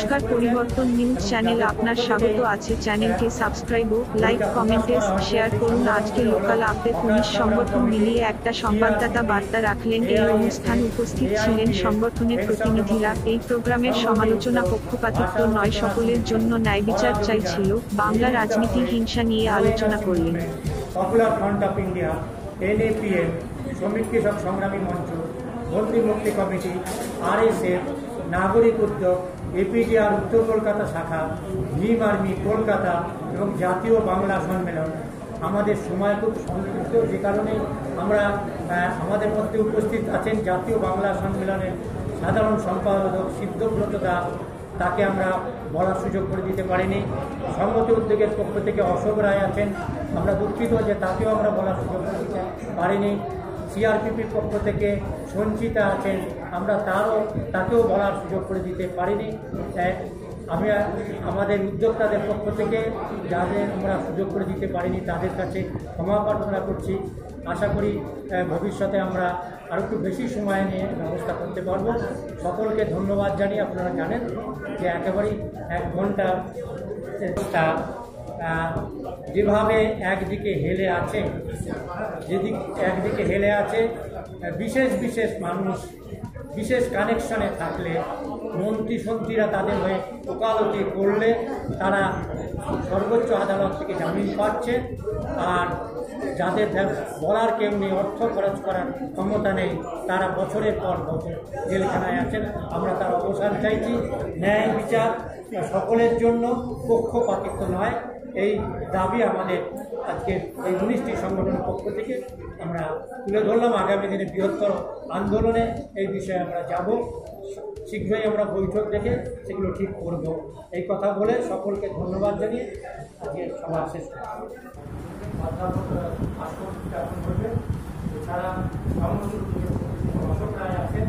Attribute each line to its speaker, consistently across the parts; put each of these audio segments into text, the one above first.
Speaker 1: নমস্কার, পরিবর্তন news channel আপনার স্বাগত আছে। চ্যানেলকে সাবস্ক্রাইব ও লাইক কমেন্টে শেয়ার করুন। আজকে লোকাল আপডেট পুলিশ সংগঠন মিলিয়ে একটা সংবাদদাতা বার্তা রাখলেন। এই অনুষ্ঠান উপস্থিত ছিলেন সংগঠনের প্রতিনিধিরা। এই প্রোগ্রামের সমালোচনা পক্ষপাতিত্ব নয়, সকলের জন্য ন্যায় বিচার চাইছিল। বাংলা রাজনীতির হিংসা নিয়ে আলোচনা করলেন।
Speaker 2: Popular front of India, NAPM, শ্রমিক কৃষক সংগ্রামী মঞ্চ, বন্দী মুক্তি কমিটি, RSF, নাগরিক উদ্যোগ, APDR উত্তর কলকাতা শাখা, নিম আর্মি কলকাতা এবং জাতীয় বাংলা সম্মেলন। আমাদের সময় খুব সংক্ষিপ্ত, যে কারণে আমরা আমাদের মধ্যে উপস্থিত আছেন জাতীয় বাংলা সম্মেলনের সাধারণ সম্পাদক সিদ্ধব্রত দাস, তাকে আমরা বলার সুযোগ করে দিতে পারিনি। সংহতি উদ্যোগের পক্ষ থেকে অশোক রায় আছেন, আমরা দুঃখিত যে তাকেও আমরা বলার সুযোগ করে দিতে পারিনি। CRPPর পক্ষ থেকে সঞ্চিতা আছেন, আমরা তাকেও বলার সুযোগ করে দিতে পারিনি। আমি আমাদের উদ্যোক্তাদের পক্ষ থেকে যাদের আমরা সুযোগ করে দিতে পারিনি তাদের কাছে ক্ষমা প্রার্থনা করছি। আশা করি ভবিষ্যতে আমরা আরও একটু বেশি সময় নিয়ে ব্যবস্থা করতে পারবো। সকলকে ধন্যবাদ জানিয়ে আপনারা জানেন যে একেবারেই 1 ঘন্টা যেভাবে একদিকে হেলে আছে, একদিকে হেলে আছে, বিশেষ মানুষ বিশেষ কানেকশনে থাকলে, মন্ত্রীরা তাদের হয়ে ওকালতি করলে তারা সর্বোচ্চ আদালত থেকে জামিন পাচ্ছে, আর যাদের বলার কেউ নেই, অর্থ খরচ করার ক্ষমতা নেই, তারা বছরের পর বছর জেলখানায় আছেন। আমরা তার অবসান চাইছি। ন্যায় বিচার সকলের জন্য, পক্ষপাতিত্ব নয়, এই দাবি আমাদের আজকে এই 19টি সংগঠনের পক্ষ থেকে আমরা তুলে ধরলাম। আগামী দিনে বৃহত্তর আন্দোলনে এই বিষয়ে আমরা যাব, শীঘ্রই আমরা বৈঠক ডেকে সেগুলো ঠিক করব। এই কথা বলে সকলকে ধন্যবাদ জানিয়ে আজকে সভা শেষ করবে। এছাড়া অশোক রায় আছেন,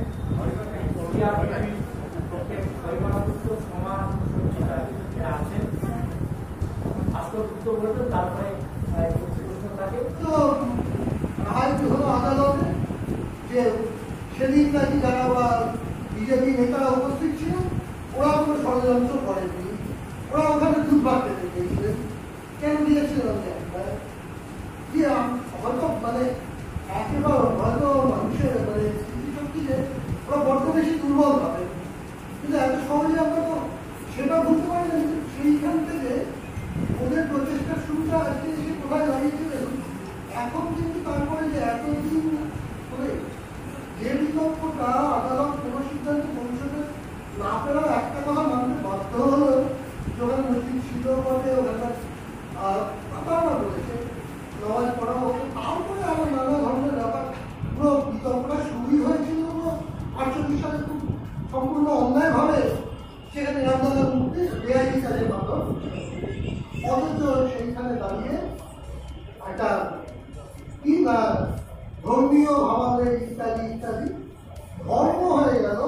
Speaker 2: আছেন তারপরে
Speaker 3: আদালতে যে সেদিন নাকি যারা বিজেপি নেতারা উপস্থিত ছিলেন, ওরা কোনো ষড়যন্ত্র করেনি, ওরা ওখানে দুর্ভাগ পেতে গিয়েছিলেন। কেন দিয়েছিলেন যে হয়তো একেবারে হয়তো মানুষের স্মৃতিশক্তিতে ওরা বড্ড বেশি দুর্বল হবে, কিন্তু এত সহজে আমরা তো সেটা বুঝতে পারি না। সেইখান থেকে ওদের প্রচেষ্টার শুরুটা আজকে এসে কোথায় দাঁড়িয়েছিলেন। এখন কিন্তু তারপরে যে এতদিন ধরে যে বিতর্কটা আদালত কোনো সিদ্ধান্ত পৌঁছতে না পেলেও একটা কথা মানতে বাধ্য হলো, যখন মসজিদ ছিল বলে ওখানকার প্রতারণা করেছে, নামাজ পড়া হতো, তারপরে আমার নানা ধরনের ব্যাপার পুরো বিতর্কটা শুরুই হয়েছিল 48 সালে খুব সম্পূর্ণ অন্যায়ভাবে সেখানে রামদাদার মুক্তি বেআইনি কাজের মাধ্যমে। অথচ সেইখানে দাঁড়িয়ে একটা কি ধর্মীয় ভাবাবেগ ইত্যাদি ইত্যাদি ধর্ম হয়ে গেল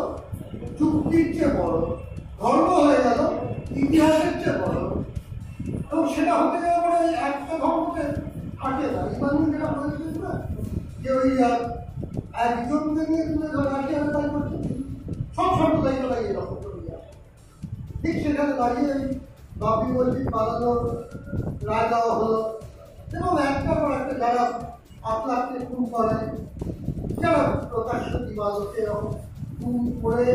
Speaker 3: যুক্তির চেয়ে বড়, ধর্ম হয়ে গেল ইতিহাসের চেয়ে বড়, এবং সেটা হতে যাওয়ার পরে একটা ধর্মকে আটকে দেয়। ইমানি যেটা বলেছিলেন না যে ওই একজনকে নিয়ে তুলে ধরে আটকে আদায় করছে, সব সম্প্রদায়কে লাগিয়ে রকম করে যায়। ঠিক সেখানে দাঁড়িয়ে বাবরি মসজিদ বানানোর রায় দেওয়া হলো, এবং একটা পর একটা যারা আপনাকে খুন করে, যারা প্রকাশ্য দিবালোকে এরকম খুন করে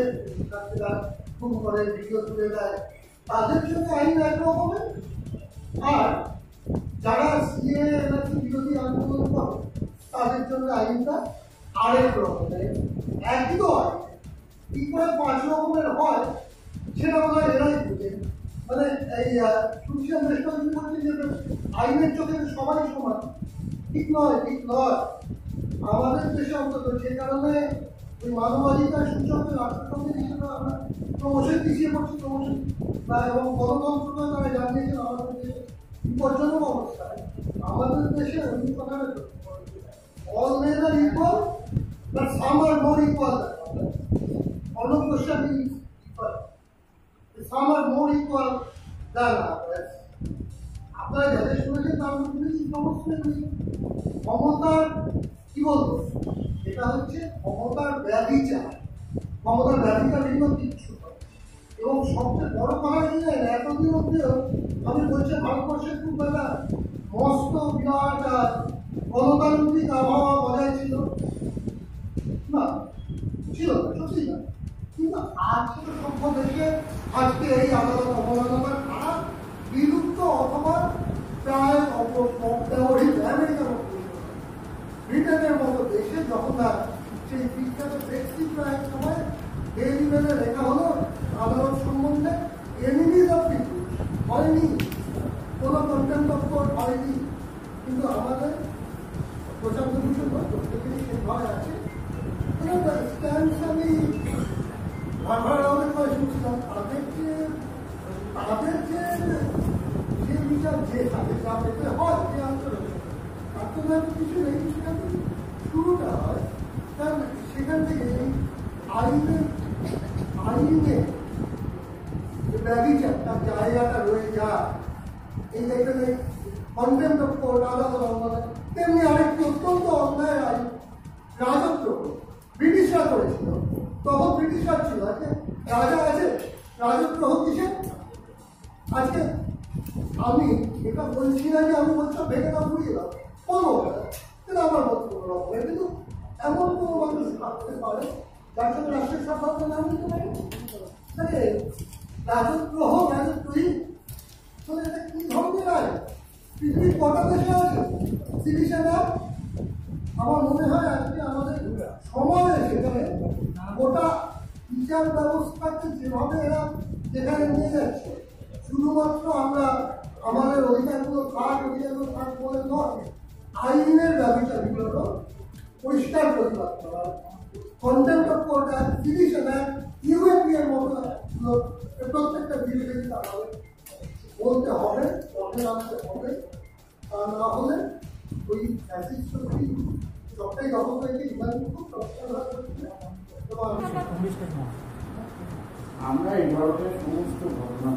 Speaker 3: খুন করে ভিডিও তুলে দেয়, তাদের জন্য আইন একরকমের, আর যারা CAA বিরোধী আন্দোলন করে তাদের জন্য আইনটা আরেক রকমের। একই তো আইন কি করে 5 রকমের হয় সেটা বোধ হয় এরাই বুঝে। এই সুশীল রেস্টুরেন্ট বলছে যে আইনের চোখে সবাই সমান, ঠিক নয়, ঠিক নয় আমাদের দেশে অন্তত। সে কারণে ওই মানবাধিকার সূচকের রাষ্ট্রপতি হিসেবে আমরা ক্রমশই পিছিয়ে পড়ছি, ক্রমশই এবং গণতন্ত্র তারা জানিয়েছেন আমাদের দেশে বিপজ্জনক অবস্থায়। আমাদের দেশে ওই কথাটা all men are equal, but some are more equal than others. All of us are equal. Some are more equal than others. আপনারা যাদের শুনেছেন তার মধ্যে সমস্ত ক্ষমতার কি বলবো, এটা হচ্ছে ক্ষমতার ব্যাধিচার। ক্ষমতার ব্যাধিচার ভিন্ন কিচ্ছু, এবং সবচেয়ে বড় কথা কি জানেন, এতদিন অব্দিও আমি বলছি ভারতবর্ষের খুব একটা মস্ত বিরাট গণতান্ত্রিক আবহাওয়া বজায় ছিল না, ছিল না, সত্যি না। কিন্তু আজকে সভ্য দেশে আজকে এই আদালত অবমাননার ধারা বিলুপ্ত অথবা প্রায় অব্যবহৃত। আমেরিকার মতো ব্রিটেনের মতো দেশে যখন তার সেই বিখ্যাত ব্রেক্সিট এক সময় ডেইলি মেলে লেখা হলো আদালত সম্বন্ধে এনিমিজ অফ পিপল হয়নি, কোনো কন্টেম্প অফ কোর্ট হয়নি। কিন্তু আমাদের প্রশান্ত ভূষণ প্রত্যেকেরই সেভাবে আছে। আমি অনেক করে শুনছিলাম তাদের যে বিচার যে তাদের যা পেতে হয় যে আন্দোলনে তার তো না কিছু নেই, সেখান থেকে শুরুটা হয়। কারণ সেখান থেকে এই আইনে যে ব্যবচার তার জায়গাটা রয়ে যায়। এই যেখানে কন্টেম্প অফ কোর্ট আদালত অন্যায়, তেমনি আরেকটি অত্যন্ত অন্যায় আইন রাজত্ব ব্রিটিশরা করেছিল। তখন ব্রিটিশরা ছিল, আজকে রাজা আছে, রাজত্ব হোক কিসে। আজকে আমি এটা বলছি না যে আমি বলছি ভেঙে দাও ঘুরিয়ে দাও, কোনো কিন্তু আমার মত কোনো রকম। কিন্তু এমন কোনো মানুষ থাকতে পারে যার সঙ্গে রাষ্ট্রের সম্পর্ক নাম দিতে পারে রাজত্ব হোক রাজত্বহীন। এটা কি ধরনের আয়? পৃথিবীর কটা দেশে আছে সিটিজেন অ্যাক্ট? আমার মনে হয় আজকে আমাদের সময়ে সেখানে গোটা বিচার ব্যবস্থাকে যেভাবে এরা যেখানে নিয়ে যাচ্ছে, শুধুমাত্র আমরা আমাদের অধিকারগুলো থাক বলে নয়, আইনের ব্যবচারগুলো পরিষ্কার প্রতিবাদ করা, contempt of court act, citizen act, ইউএপিএর মতো প্রত্যেকটা বিলকে আমাদের বলতে হবে, পথে আনতে হবে। তা না হলে ওই সবটাই দখল হয়েছে।
Speaker 4: আমরা এই ধরনের সমস্ত ঘটনা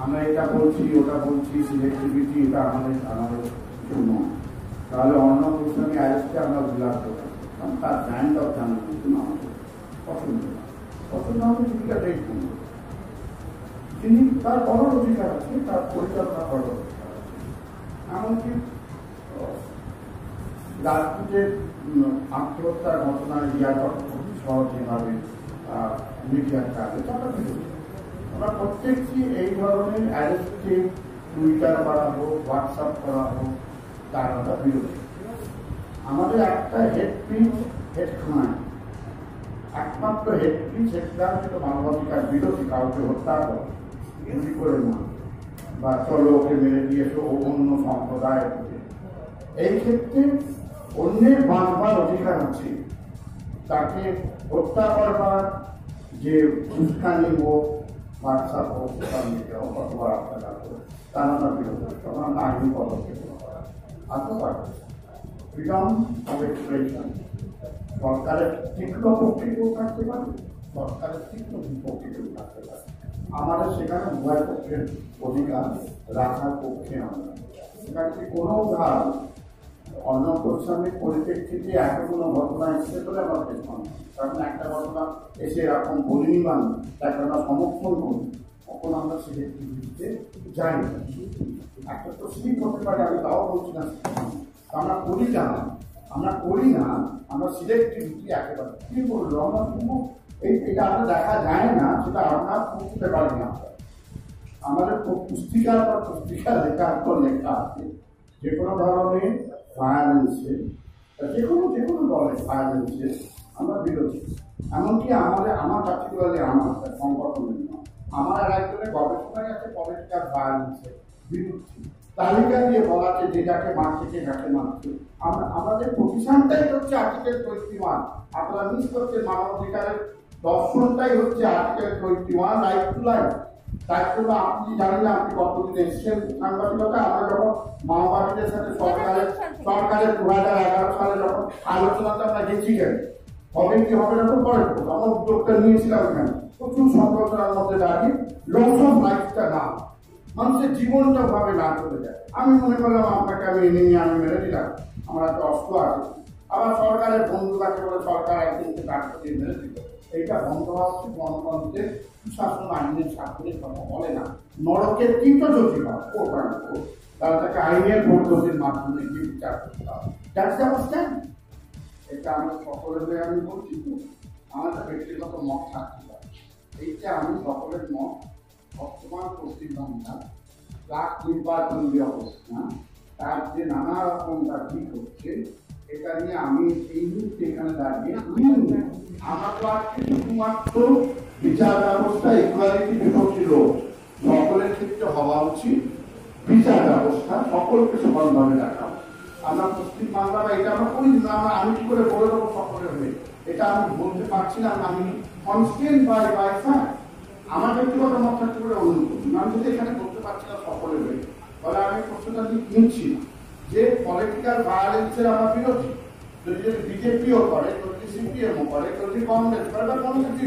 Speaker 4: আমরা এটা বলছি ওটা বলছি সিলেক্টিভিটি, এটা আমাদের জন্য তাহলে অন্য গোস্বামী আরেকটা আমরা বিলাপ করতাম, কারণ তার ব্র্যান্ড অফ জার্নালিজম আমাদের পছন্দ হবে জীবিকাটাই পূর্ণ। তিনি তার বড় অধিকার আছে, তার পরিচালনা করার অধিকার আছে। এমনকি রাজপুতের আত্মহত্যার ঘটনায় রিয়াকট সহজেভাবে মিডিয়ার কাজে তারা বিরোধী। আমরা প্রত্যেকটি এই ধরনের অ্যারেস্টে টুইটার করা হোক, হোয়াটসঅ্যাপ করা হোক, তার আমরা বিরোধী। আমাদের একটা হেড স্পিচ, হেড ক্রাইম, একমাত্র হেড স্পিচ, হেড ক্রাইম যেটা মানবাধিকার বিরোধী, কাউকে হত্যা করা, গুলি করে না, বা চলো ওকে মেরে দিয়েছো ও অন্য সম্প্রদায়। এই ক্ষেত্রে অন্যের বাঁধবার অধিকার আছে, তাকে হত্যা করবার যে উস্কানি হোক, হোয়াটসঅ্যাপ হোক, সোশ্যাল মিডিয়া হোক, অথবা রাস্তাঘাট হোক, তার আমরা বিরোধী, তখন আমরা আইনি পদক্ষেপ করা অথবা ফ্রিডম অফ এক্সপ্রেশন সরকারের তীক্ষ্ণ পক্ষে কেউ থাকতে পারে, সরকারের তীক্ষ্ণ বিপক্ষে কেউ থাকতে পারে। আমাদের সেখানে উভয় পক্ষের অধিকার রাখার পক্ষে আমরা সেখানে কোনো ধার অন্য গোস্বামীর পরিপ্রেক্ষিতে এত কোনো ঘটনা এসেছে বলে আমার দেখুন, কারণ একটা ঘটনা এসে এরকম বলিনি মানে তাকে আমরা সমর্থন করি, তখন আমরা সিলেক্টিভিটিতে যাই না। একটা তো ঠিক হতে পারে, আমি তাও বলছি না আমরা করি না, আমরা সিলেক্টিভিটি একেবারে কি বললো আমরা শুনবো এটা আমরা দেখা যায় না, সেটা আমরা পড়তে পারি না। আমাদের পুস্তিকার বা পুস্তিকা লেখার পর লেখা আছে যে কোনো ধরনের ভায়োলেন্সে, যে কোনো দলের ভায়োলেন্সে আমরা বিরোধী। এমনকি আমার পার্টিকুলারলি আমার সংগঠনের নয়, আমার একজনের গবেষণায় আছে পলিটিক্যাল ভায়োলেন্সের বিরুদ্ধে তালিকা দিয়ে বলা আছে যেটাকে মাঠ থেকে ঘাটে মারছে। আমাদের প্রতিষ্ঠানটাই হচ্ছে আর্টিকেল 21, আপনারা মিস করছেন। মানবাধিকারের দর্শনটাই হচ্ছে আর্টিকেল 21, রাইট টু লাইফ। দায়িত্বটা আপনি জানেন না, আপনি কতদিন এসেছেন সাংবাদিকতা। আমরা যখন মাওবাদীদের সাথে সরকারের 2011 সালে যখন আলোচনাতে আমরা গেছিলেন, হবে কি হবে না তো পরে আমরা উদ্যোগটা নিয়েছিলাম, এখানে প্রচুর সমালোচনার মধ্যে দাঁড়িয়ে লস অফ লাইফটা না, মানুষের জীবনটা ভাবে না চলে যায়। আমি মনে করলাম আপনাকে আমি এনে নিয়ে আমি মেরে দিলাম, আমার একটা অস্ত্র আছে। আবার সরকারের বন্ধু কাছে বলে সরকার একদিনকে কাজ দিয়ে মেরে দিল, এইটা বন্ধ হওয়া হচ্ছে গণতন্ত্রের সুশাসন আইনের স্বাক্ষরের কথা বলে না। নরকের কিন্তু যদি হয় তাহলে তাকে আইনের পদ্ধতির মাধ্যমে গিয়ে বিচার করতে হবে। এটা আমরা সকলের হয়ে আমি বলছি তো, আমার একটা ব্যক্তিগত মত থাকতে পারে। এইটা আমি সকলের মত বর্তমান পশ্চিমবাংলা প্রাক নির্বাচন যে অবস্থা, তার যে নানা রকম দিক হচ্ছে, এটা নিয়ে আমি এই মুহূর্তে এখানে দাঁড়িয়ে আমার তো আজকে শুধুমাত্র বিচার ব্যবস্থা ইকুয়ালিটি ছিল সকলের ক্ষেত্রে হওয়া উচিত। বিচার ব্যবস্থা সকলকে সমানভাবে রাখা। আমরা পশ্চিমবাংলা এটা আমরা করি না, আমি কি করে বলে দেবো সকলের হয়ে, এটা আমি বলতে পারছি না। আমি কনস্টেন্ট বাই ফ্যাক্ট আমার ব্যক্তিগত মত থাকতে করে অনুরোধ করছি। আমি যদি এখানে করতে পারছি না সকলের হয়ে, তাহলে আমি প্রশ্নটা কিনছি না যে পলিটিক্যাল ভায়োলেন্সের আমার বিরোধী। যদি বিজেপিও করে, যদি সিপিএমও করে, যদি কংগ্রেস করে, বা কোনো কিছু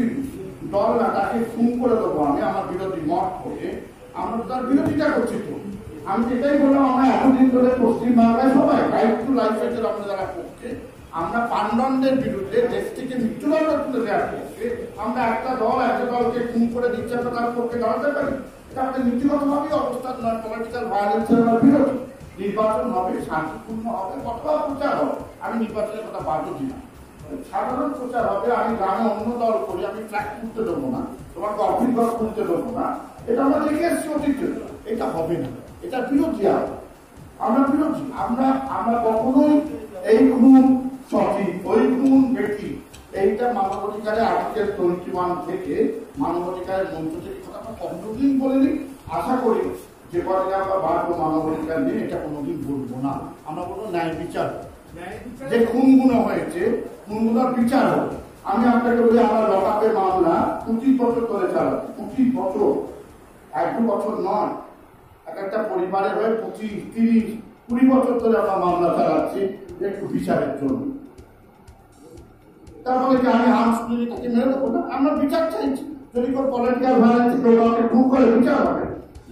Speaker 4: দল না, তাকে খুন করে দেবো আমি আমার বিরোধী মত করে, আমরা তার বিরোধিতা করছি। তো আমি এটাই বললাম, আমরা এতদিন ধরে পশ্চিমবাংলায় সবাই রাইট টু লাইফের আমরা যারা করছে, আমরা পাণ্ডবদের বিরুদ্ধে দেশ থেকে মৃত্যুদণ্ড তুলে দেওয়ার পক্ষে, আমরা একটা দলকে খুন করে দিচ্ছে, আমরা তার পক্ষে দাঁড়াতে পারি। এটা আমাদের নীতিগতভাবেই অবস্থা নয়। পলিটিক্যাল ভায়োলেন্সের আমরা বিরোধী। নির্বাচন হবে, শান্তিপূর্ণ হবে, কতটা প্রচার হবে, আমি নির্বাচনের কথা বাদও দিই না। সাধারণ প্রচার হবে, আমি গ্রামে অন্য দল করি, আমি ফ্ল্যাগ তুলতে দেবো না, তোমাকে অফিস ঘর তুলতে দেবো না, এটা আমরা দেখে এসছি অতীত। এটা হবে না, এটা বিরোধী। আমরা বিরোধী। আমরা কখনোই এই খুন সঠিক, ওই খুন বেটি, এইটা মানবাধিকারের আর্টিকেল 21 থেকে মানবাধিকারের মঞ্চ থেকে কথা আমরা কোনোদিন বলিনি। আশা করি যে কদিন আমরা বাড়বো মানবাধিকার নিয়ে, এটা কোনোদিন বলবো না। আমরা কোনো ন্যায় বিচার, যে খুনগুলো হয়েছে খুনগুলোর বিচার হবে। আমি আপনাকে বলি, আমার লকআপের মামলা 25 বছর ধরে চালাচ্ছি। 25 বছর, 1-2 বছর নয়। একটা পরিবারের হয়ে 25, 30, 20 বছর ধরে আমরা মামলা চালাচ্ছি একটু বিচারের জন্য। তারপরে কি আমি আর্মসকে মেরে দেবো না? আমরা বিচার চাইছি। যদি কোনো পলিটিক্যাল ভায়োলেন্স প্রোগ্রামকে খুব করে বিচার হবে,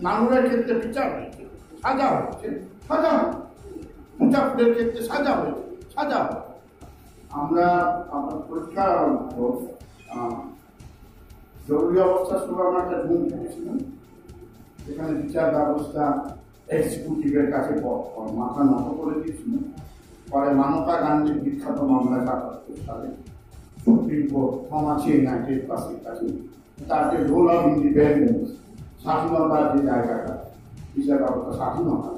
Speaker 4: মানুষের ক্ষেত্রে বিচার হয়েছে, সাজা হচ্ছে, সাজা হচ্ছে, মুজাফরের ক্ষেত্রে সাজা হয়েছে, সাজা হচ্ছে। আমরা পরিষ্কার জরুরি অবস্থার সময় আমরা একটা ঘুম থেকেছিলাম, যেখানে বিচার ব্যবস্থা এক্সিকিউটিভের কাছে মাথা নত করে দিয়েছিল। পরে মানতা গান্ধীর বিখ্যাত মামলা ৭৭ সালে সুপ্রিম কোর্ট ক্ষমা চেয়ে নেয় দেশবাসীর কাছে। তার যে রোল অফ ইন্ডিপেন্ডেন্স, স্বাধীনতার যে জায়গাটা, বিচার ব্যবস্থা স্বাধীনতা,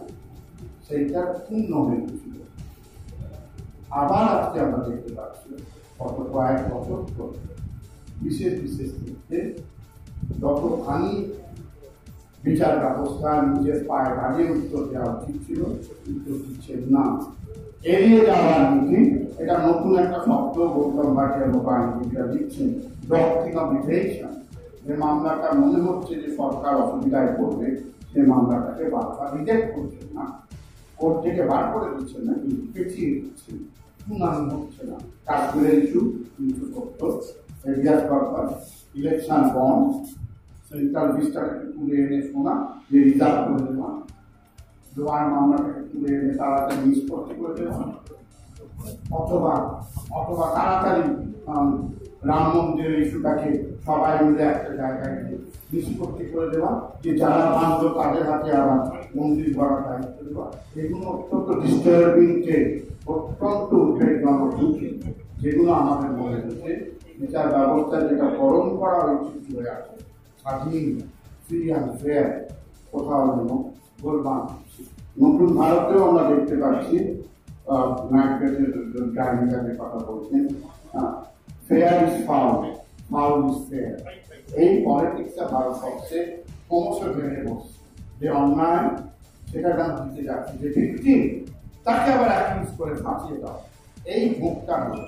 Speaker 4: সেইটা পূর্ণ হয়ে গেছিল। আবার আজকে আমরা দেখতে পাচ্ছি গত কয়েক বছর ধরে বিশেষ ক্ষেত্রে যতখানি বিচার ব্যবস্থা নিজের পায়ে দাঁড়িয়ে উত্তর দেওয়া উচিত ছিল, উত্তর দিচ্ছে না। এড়িয়ে যাওয়ার নীতি, এটা নতুন একটা শব্দ গৌতম ভাটিয়া আইনজীবীরা দিচ্ছেন, ডক্ট্রিন অফ ডিফেকশন। যে মামলাটা মনে হচ্ছে যে সরকার অসুবিধায় পড়বে, সে মামলাটাকে বারবার রিজেক্ট করছে না, কোর্ট থেকে বার করে দিচ্ছে না, কিন্তু পেছিয়ে দিচ্ছে, শুনানি হচ্ছে না। কাশ্মীরের ইস্যু 370, এরিয়াস পারপাস, ইলেকশন বন্ড, সেন্ট্রাল ভিস্টাটাকে তুলে এনে শোনা, যে রিজার্ভ করে দেওয়া, জোয়ার মামলাটাকে তুলে এনে তাড়াতাড়ি নিষ্পত্তি করে দেওয়া, অথবা তাড়াতাড়ি রাম মন্দিরের ইস্যুটাকে সবাই মিলে একটা জায়গায় নিষ্পত্তি করে দেওয়া, যে যারা বাঁধল তাদের হাতে আবার মন্দির গড়ার দায়িত্ব দেওয়া। এগুলো অত্যন্ত ডিস্টার্বিং কেস, অত্যন্ত উদ্বেগজনক ঝুঁকি, যেগুলো আমাদের মনে হচ্ছে বিচার ব্যবস্থা যেটা করণ করা উচিত হয়ে আছে, স্বাধীন, ফ্রি অ্যান্ড ফেয়ার, কোথাও যেন গোলমাল। নতুন ভারতেও আমরা দেখতে পাচ্ছি, ম্যাকবেথের কথা বলছেন, fair is foul, foul is fair. এই পলিটিক্সটা ভারতবর্ষে ক্রমশ বেড়ে বসছে। যে অন্যায় সেটা যেন দিতে যাচ্ছে, যে ভিকটিম তাকে আবার অ্যাকিউজ করে ফাঁসিয়ে দাও, এই ভোগটা হলো।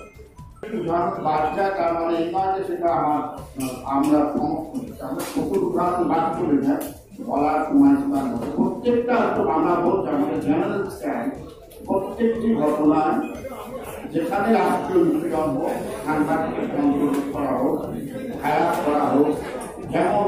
Speaker 4: উদাহরণ বাদ যায়, তার মানে এই নয় যে সেটা আমরা সমর্থন করছি। আমরা ছোট উদাহরণ বাদ চলে যায়, বলার সময় সীমার মতো প্রত্যেকটা আমরা বলছি আমাদের জেনারেল স্ট্যান্ড, প্রত্যেকটি ঘটনায় যেখানে রাষ্ট্রীয় নিপীড়ন হোক, সাংবাদিক করা হোক, হায়াত করা হোক, যেমন